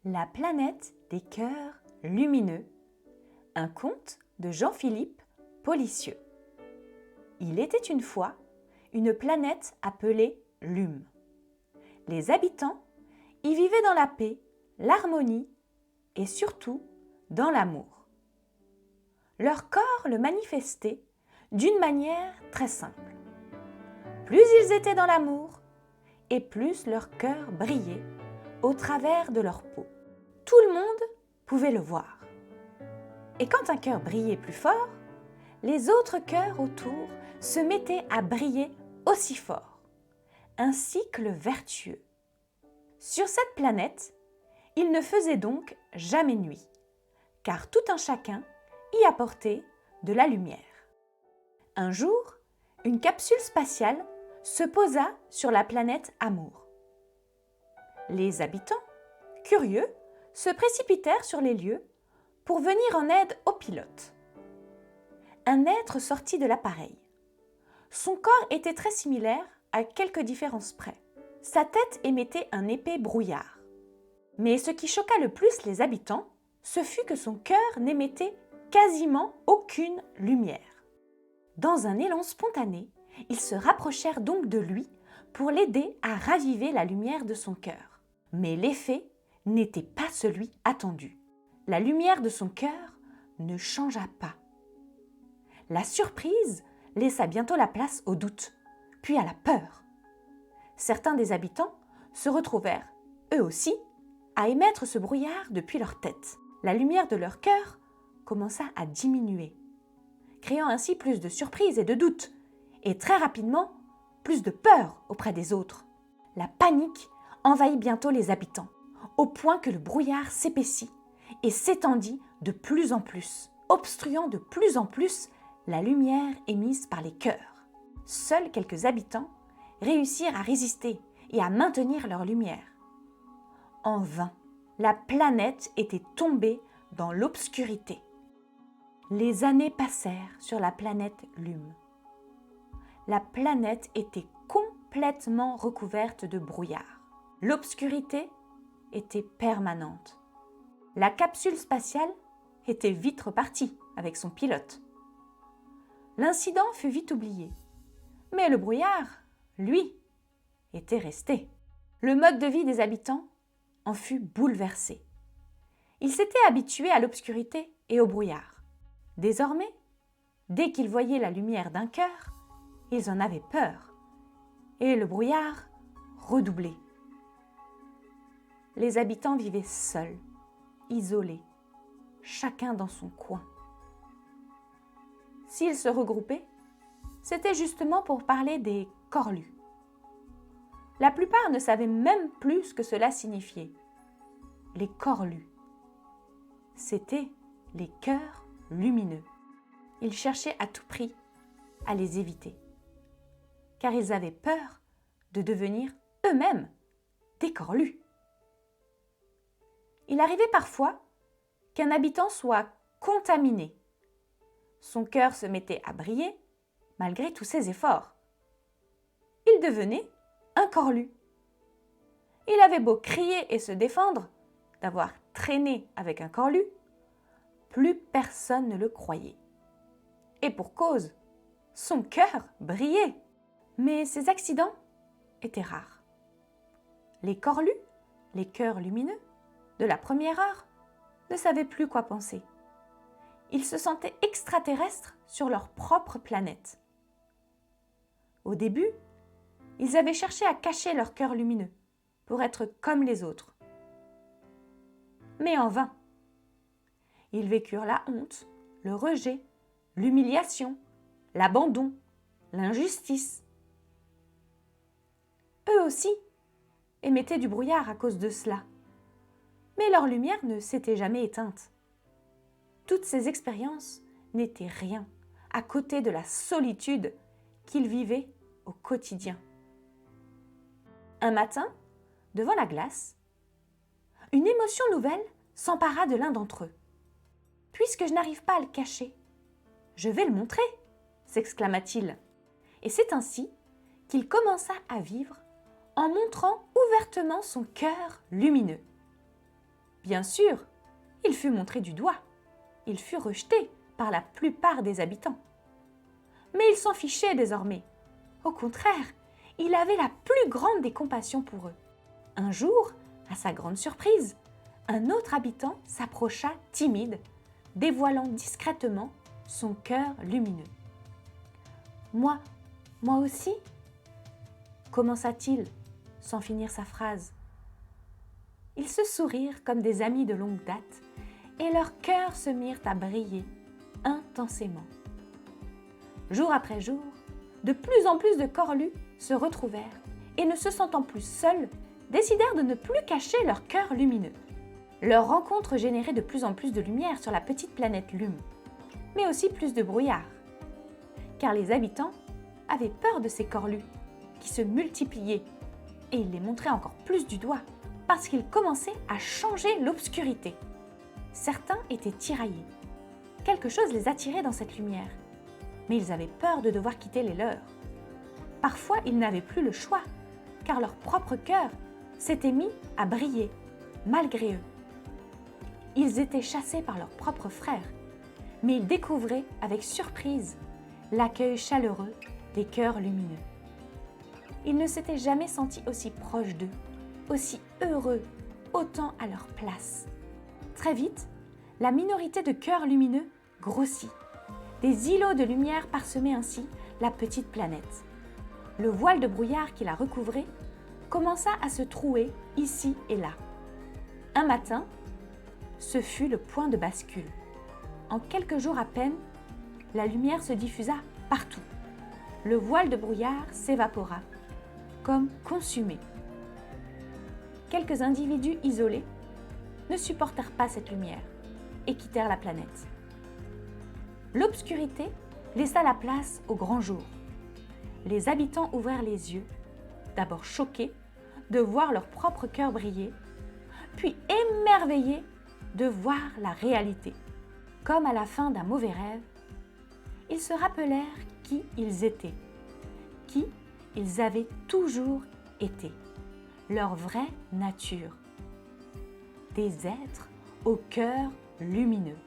La planète des cœurs lumineux, un conte de Jean-Philippe Policieux. Il était une fois une planète appelée Lume. Les habitants y vivaient dans la paix, l'harmonie et surtout dans l'amour. Leur corps le manifestait d'une manière très simple. Plus ils étaient dans l'amour et plus leur cœur brillait au travers de leur peau. Tout le monde pouvait le voir. Et quand un cœur brillait plus fort, les autres cœurs autour se mettaient à briller aussi fort. Un cycle vertueux. Sur cette planète, il ne faisait donc jamais nuit, car tout un chacun y apportait de la lumière. Un jour, une capsule spatiale se posa sur la planète Amour. Les habitants, curieux, se précipitèrent sur les lieux pour venir en aide au pilote. Un être sortit de l'appareil. Son corps était très similaire à quelques différences près. Sa tête émettait un épais brouillard. Mais ce qui choqua le plus les habitants, ce fut que son cœur n'émettait quasiment aucune lumière. Dans un élan spontané, ils se rapprochèrent donc de lui pour l'aider à raviver la lumière de son cœur. Mais l'effet n'était pas celui attendu. La lumière de son cœur ne changea pas. La surprise laissa bientôt la place au doute, puis à la peur. Certains des habitants se retrouvèrent, eux aussi, à émettre ce brouillard depuis leur tête. La lumière de leur cœur commença à diminuer, créant ainsi plus de surprise et de doute, et très rapidement, plus de peur auprès des autres. La panique envahit bientôt les habitants, au point que le brouillard s'épaissit et s'étendit de plus en plus, obstruant de plus en plus la lumière émise par les cœurs. Seuls quelques habitants réussirent à résister et à maintenir leur lumière. En vain, la planète était tombée dans l'obscurité. Les années passèrent sur la planète Lume. La planète était complètement recouverte de brouillard. L'obscurité était permanente. La capsule spatiale était vite repartie avec son pilote. L'incident fut vite oublié, mais le brouillard, lui, était resté. Le mode de vie des habitants en fut bouleversé. Ils s'étaient habitués à l'obscurité et au brouillard. Désormais, dès qu'ils voyaient la lumière d'un cœur, ils en avaient peur, et le brouillard redoublait. Les habitants vivaient seuls, isolés, chacun dans son coin. S'ils se regroupaient, c'était justement pour parler des corlus. La plupart ne savaient même plus ce que cela signifiait. Les corlus, c'étaient les cœurs lumineux. Ils cherchaient à tout prix à les éviter, car ils avaient peur de devenir eux-mêmes des corlus. Il arrivait parfois qu'un habitant soit contaminé. Son cœur se mettait à briller malgré tous ses efforts. Il devenait un corlu. Il avait beau crier et se défendre d'avoir traîné avec un corlu, plus personne ne le croyait. Et pour cause, son cœur brillait. Mais ces accidents étaient rares. Les corlus, les cœurs lumineux, de la première heure, ne savaient plus quoi penser. Ils se sentaient extraterrestres sur leur propre planète. Au début, ils avaient cherché à cacher leur cœur lumineux pour être comme les autres. Mais en vain. Ils vécurent la honte, le rejet, l'humiliation, l'abandon, l'injustice. Eux aussi émettaient du brouillard à cause de cela. Mais leur lumière ne s'était jamais éteinte. Toutes ces expériences n'étaient rien à côté de la solitude qu'ils vivaient au quotidien. Un matin, devant la glace, une émotion nouvelle s'empara de l'un d'entre eux. « Puisque je n'arrive pas à le cacher, je vais le montrer !» s'exclama-t-il. Et c'est ainsi qu'il commença à vivre en montrant ouvertement son cœur lumineux. Bien sûr, il fut montré du doigt. Il fut rejeté par la plupart des habitants. Mais il s'en fichait désormais. Au contraire, il avait la plus grande des compassions pour eux. Un jour, à sa grande surprise, un autre habitant s'approcha timide, dévoilant discrètement son cœur lumineux. « Moi aussi ?» commença-t-il, sans finir sa phrase. Ils se sourirent comme des amis de longue date et leurs cœurs se mirent à briller intensément. Jour après jour, de plus en plus de corlus se retrouvèrent et ne se sentant plus seuls, décidèrent de ne plus cacher leur cœur lumineux. Leur rencontre générait de plus en plus de lumière sur la petite planète Lume, mais aussi plus de brouillard, car les habitants avaient peur de ces corlus qui se multipliaient et ils les montraient encore plus du doigt parce qu'ils commençaient à changer l'obscurité. Certains étaient tiraillés. Quelque chose les attirait dans cette lumière, mais ils avaient peur de devoir quitter les leurs. Parfois, ils n'avaient plus le choix, car leur propre cœur s'était mis à briller, malgré eux. Ils étaient chassés par leurs propres frères, mais ils découvraient avec surprise l'accueil chaleureux des cœurs lumineux. Ils ne s'étaient jamais sentis aussi proches d'eux, aussi heureux, autant à leur place. Très vite, la minorité de cœurs lumineux grossit. Des îlots de lumière parsemaient ainsi la petite planète. Le voile de brouillard qui la recouvrait commença à se trouer ici et là. Un matin, ce fut le point de bascule. En quelques jours à peine, la lumière se diffusa partout. Le voile de brouillard s'évapora, comme consumé. Quelques individus isolés ne supportèrent pas cette lumière et quittèrent la planète. L'obscurité laissa la place au grand jour. Les habitants ouvrirent les yeux, d'abord choqués de voir leur propre cœur briller, puis émerveillés de voir la réalité. Comme à la fin d'un mauvais rêve, ils se rappelèrent qui ils étaient, qui ils avaient toujours été, leur vraie nature. Des êtres au cœur lumineux.